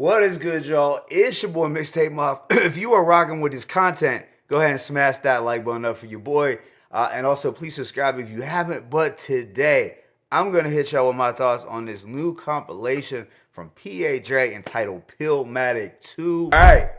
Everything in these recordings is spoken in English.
What is good, y'all? It's your boy Mixtape Muff. If you are rocking with this content, go ahead and smash that like button up for your boy. And also, please subscribe if you haven't. But today, I'm going to hit y'all with my thoughts on this new compilation from pa.dre entitled Pillmatic 2. Alright,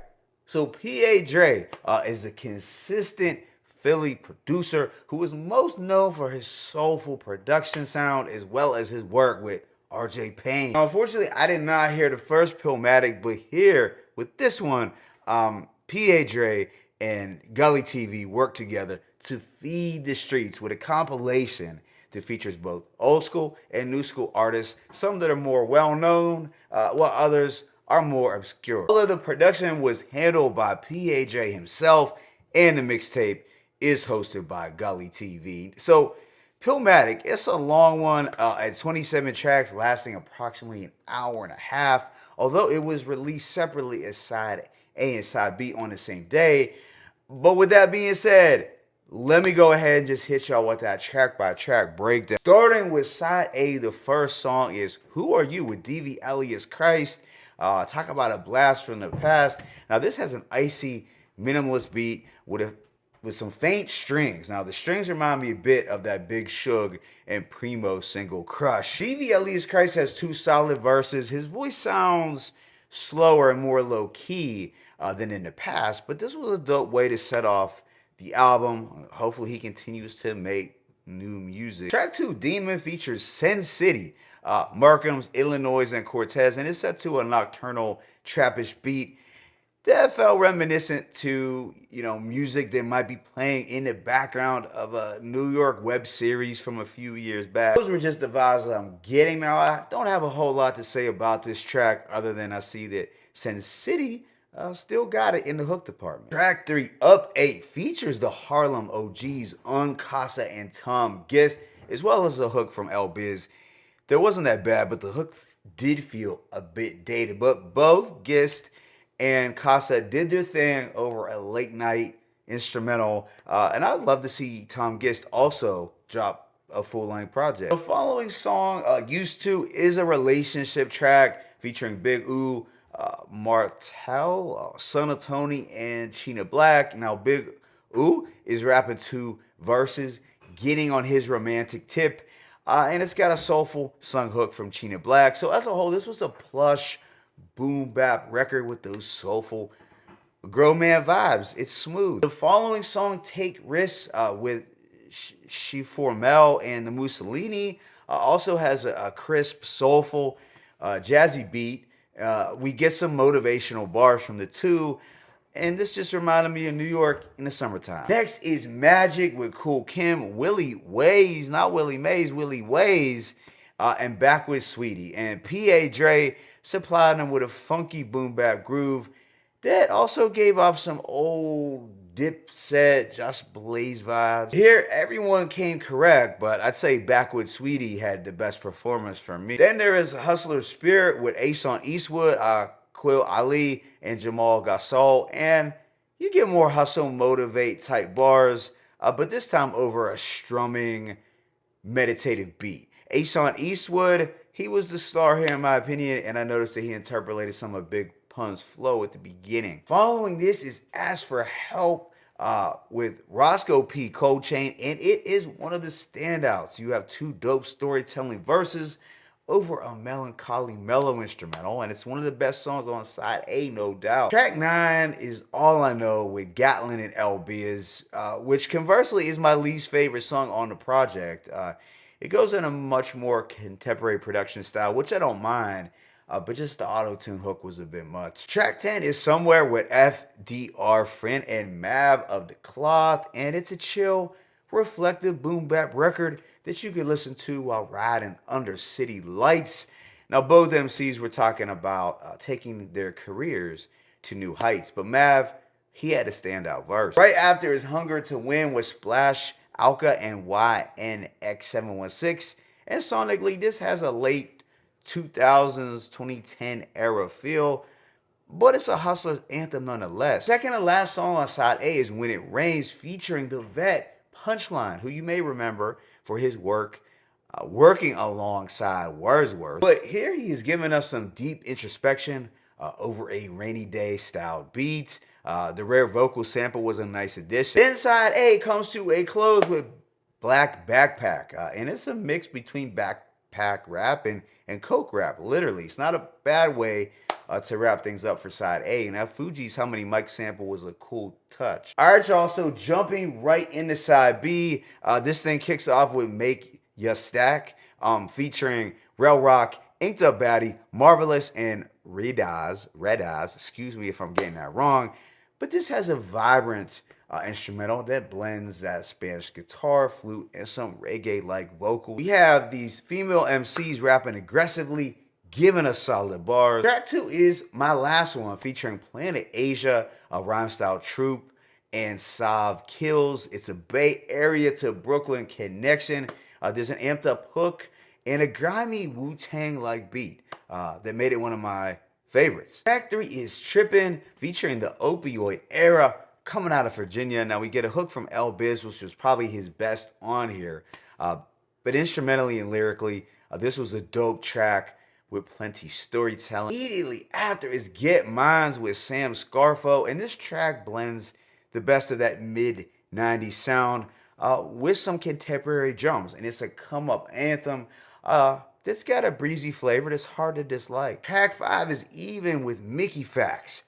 so pa.dre is a consistent Philly producer who is most known for his soulful production sound as well as his work with RJ Payne. Unfortunately, I did not hear the first Pillmatic, but here with this one, pa.dre and Gully TV worked together to feed the streets with a compilation that features both old school and new school artists, some that are more well known, while others are more obscure. All of the production was handled by pa.dre himself, and the mixtape is hosted by Gully TV. So Pillmatic, it's a long one at 27 tracks lasting approximately an hour and a half, although it was released separately as side A and side B on the same day. But with that being said, let me go ahead and just hit y'all with that track by track breakdown. Starting with side A, the first song is Who Are You with DV alias khryst. Talk about a blast from the past. Now this has an icy minimalist beat with some faint strings. Now, the strings remind me a bit of that Big Suge and Primo single Crush. DV alias khryst has two solid verses. His voice sounds slower and more low-key than in the past, but this was a dope way to set off the album. Hopefully, he continues to make new music. Track 2, Demon, features Sin City, Markham's, Illinois, and Cortez, and it's set to a nocturnal, trappish beat that felt reminiscent to, music that might be playing in the background of a New York web series from a few years back. Those were just the vibes that I'm getting. Now, I don't have a whole lot to say about this track other than I see that Sin City still got it in the hook department. Track 3, Up 8, features the Harlem OGs, Kasa and Tom Gist, as well as a hook from L Biz. That wasn't that bad, but the hook did feel a bit dated. But both Gist and Kasa did their thing over a late night instrumental. And I'd love to see Tom Gist also drop a full-length project. The following song, Used To, is a relationship track featuring Big Ooh, Martale, Son of Tony, and Cheena Black. Now, Big Ooh is rapping 2 verses, getting on his romantic tip. And it's got a soulful sung hook from Cheena Black. So as a whole, this was a plush boom bap record with those soulful grown man vibes. It's smooth. The following song, Take Risks, with She4Mel and the Mussolini, also has a crisp, soulful, jazzy beat. We get some motivational bars from the two, and this just reminded me of New York in the summertime. Next is Magic with Kool Kim, Willie Ways, not Willie Mays, Willie Ways, and Backwood Sweetie. And pa.dre supplied them with a funky boom bap groove that also gave off some old Dipset, Just Blaze vibes. Here, everyone came correct, but I'd say Backwood Sweetie had the best performance for me. Then there is Hustler Spirit with Asun, Eastwood, Kool, Ali, and Jamal Gasol, and you get more hustle motivate type bars, but this time over a strumming, meditative beat. Asun Eastwood, he was the star here in my opinion, and I noticed that he interpolated some of Big Pun's flow at the beginning. Following this is Ask for Help with Rosco P. Coldchain, and it is one of the standouts. You have 2 dope storytelling verses over a melancholy mellow instrumental, and it's one of the best songs on side A, no doubt. Track 9 is All I Know with Gatlin and L Biz, which conversely is my least favorite song on the project. It goes in a much more contemporary production style, which I don't mind, but just the auto-tune hook was a bit much. Track 10 is Somewhere with FDR, Friend, and Mav of the Cloth, and it's a chill, reflective boom bap record that you can listen to while riding under city lights. Now, both MCs were talking about taking their careers to new heights, but Mav, he had a standout verse. Right after his Hunger to Win with Splash, Alka, and y.n.x 716. And sonically, this has a late 2000s, 2010 era feel, but it's a hustler's anthem nonetheless. Second and last song on side A is When It Rains, featuring the vet Punchline, who you may remember for his work working alongside Wordsworth. But here he is giving us some deep introspection over a rainy day style beat. The rare vocal sample was a nice addition. Then side A comes to a close with Black Backpack, and it's a mix between backpack rap and coke rap, literally. It's not a bad way to wrap things up for side A. And that Fuji's How Many Mic sample was a cool touch. All right, y'all, so jumping right into side B, this thing kicks off with Make Ya Stack, featuring Rail Rock, Inked Up Baddie, Marvelous, and Red Eyes, excuse me if I'm getting that wrong, but this has a vibrant instrumental that blends that Spanish guitar, flute, and some reggae-like vocal. We have these female MCs rapping aggressively, giving us solid bars. Track 2 is my last one, featuring Planet Asia, a rhyme style troupe, and Sav Kills. It's a Bay Area to Brooklyn connection. There's an amped up hook and a grimy Wu-Tang-like beat that made it one of my favorites. Track 3 is Trippin', featuring the Opioid Era, coming out of Virginia. Now we get a hook from L Biz, which was probably his best on here. But instrumentally and lyrically, this was a dope track with plenty storytelling. Immediately after is Get Mines with Sam Scarfo, and this track blends the best of that mid-90s sound with some contemporary drums, and it's a come-up anthem that's got a breezy flavor that's hard to dislike. Track 5 is Even with Mickey Factz,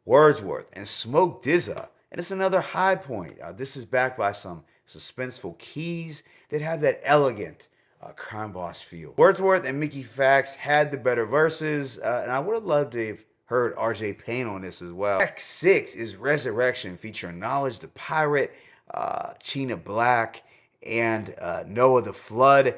Wordsworth, and Smoke DZA, and it's another high point. This is backed by some suspenseful keys that have that elegant crime boss feel. Wordsworth and Mickey Factz had the better verses, and I would have loved to have heard RJ Payne on this as well. Track 6 is Resurrection, featuring Knowledge the Pirate, Cheena Black, and Noah the Flood.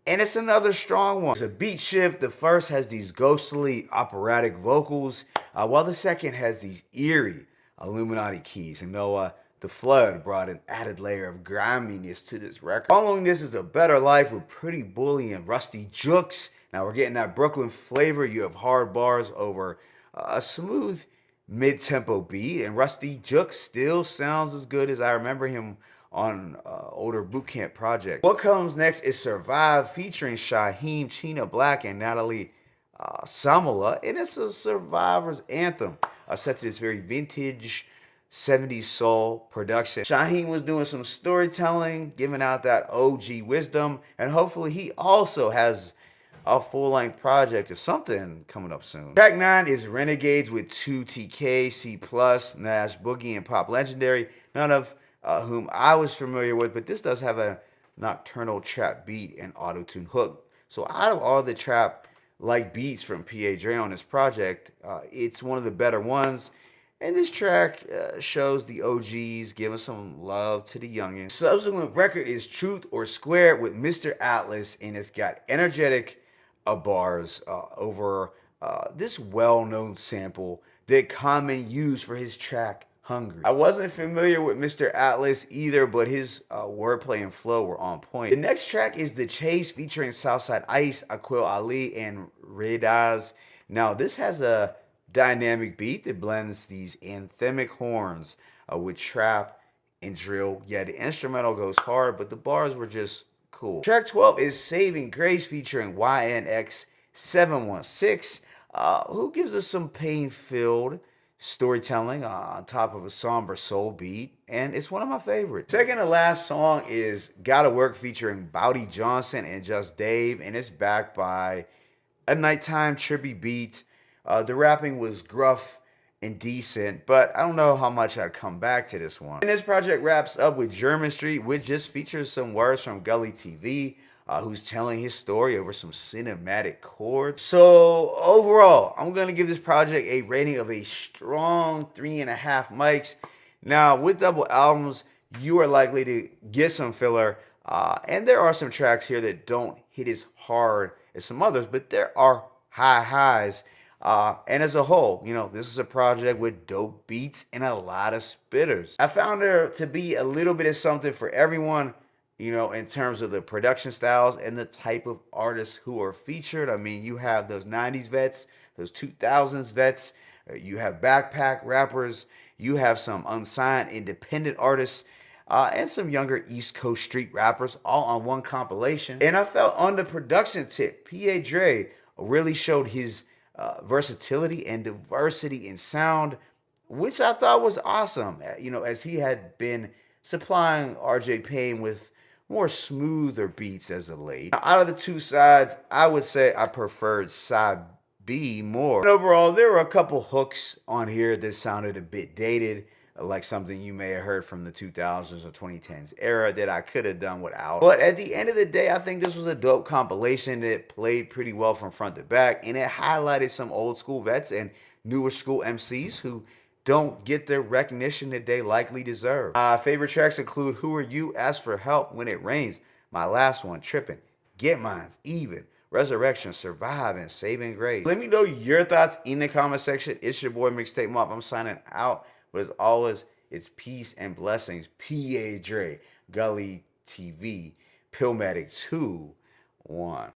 And it's another strong one. It's a beat shift. The first has these ghostly operatic vocals, while the second has these eerie Illuminati keys. And Noah the Flood brought an added layer of griminess to this record. Following this is A Better Life with Pretty Bully and Rusty Jukes. Now we're getting that Brooklyn flavor. You have hard bars over a smooth mid-tempo beat, and Rusty Jukes still sounds as good as I remember him on older bootcamp project. What comes next is Survive, featuring Shyheim, Cheena Black, and Natalie Samala, and it's a survivor's anthem set to this very vintage 70s soul production. Shyheim was doing some storytelling, giving out that OG wisdom, and hopefully he also has a full-length project or something coming up soon. Track 9 is Renegades with 2TK, C+, Nash Boogie, and Pop Legendary, none of whom I was familiar with, but this does have a nocturnal trap beat and auto-tune hook. So out of all the trap-like beats from pa.dre on this project, it's one of the better ones. And this track shows the OGs giving some love to the youngins. Subsequent record is Truth or Square with Mr. Atlas, and it's got energetic bars over this well-known sample that Common used for his track Hungry. I wasn't familiar with Mr. Atlas either, but his wordplay and flow were on point. The next track is The Chase, featuring Southside Ice, Aquil Ali, and Red Eyes. Now this has a dynamic beat that blends these anthemic horns with trap and drill. Yeah, the instrumental goes hard, but the bars were just cool. Track 12 is Saving Grace, featuring y.n.x 716, who gives us some pain-filled storytelling on top of a somber soul beat, and it's one of my favorites. Second to last song is Gotta Work, featuring Bowdy Johnson and Just Dave, and it's backed by a nighttime trippy beat. The rapping was gruff and decent, but I don't know how much I'd come back to this one. And this project wraps up with German Street, which just features some words from Gully TV, who's telling his story over some cinematic chords. So overall, I'm going to give this project a rating of a strong 3.5 mics. Now, with double albums, you are likely to get some filler, and there are some tracks here that don't hit as hard as some others, but there are highs. And as a whole, you know, this is a project with dope beats and a lot of spitters. I found there to be a little bit of something for everyone, you know, in terms of the production styles and the type of artists who are featured. I mean, you have those 90s vets, those 2000s vets, you have backpack rappers, you have some unsigned independent artists, and some younger East Coast street rappers, all on one compilation. And I felt on the production tip, pa.dre really showed his versatility and diversity in sound, which I thought was awesome. As he had been supplying RJ Payne with more smoother beats as of late. Now, out of the two sides, I would say I preferred side B more. And overall, there were a couple hooks on here that sounded a bit dated, like something you may have heard from the 2000s or 2010s era that I could have done without. But at the end of the day, I think this was a dope compilation that played pretty well from front to back, and it highlighted some old school vets and newer school MCs who don't get the recognition that they likely deserve. My favorite tracks include Who Are You, Ask for Help, When It Rains, my last one, Trippin', Get Mines, Even, Resurrection, Survive, and Saving Grace. Let me know your thoughts in the comment section. It's your boy Mixtape Mob. I'm signing out. But as always, it's peace and blessings. Pa.dre, Gully TV, Pillmatic 2, 1.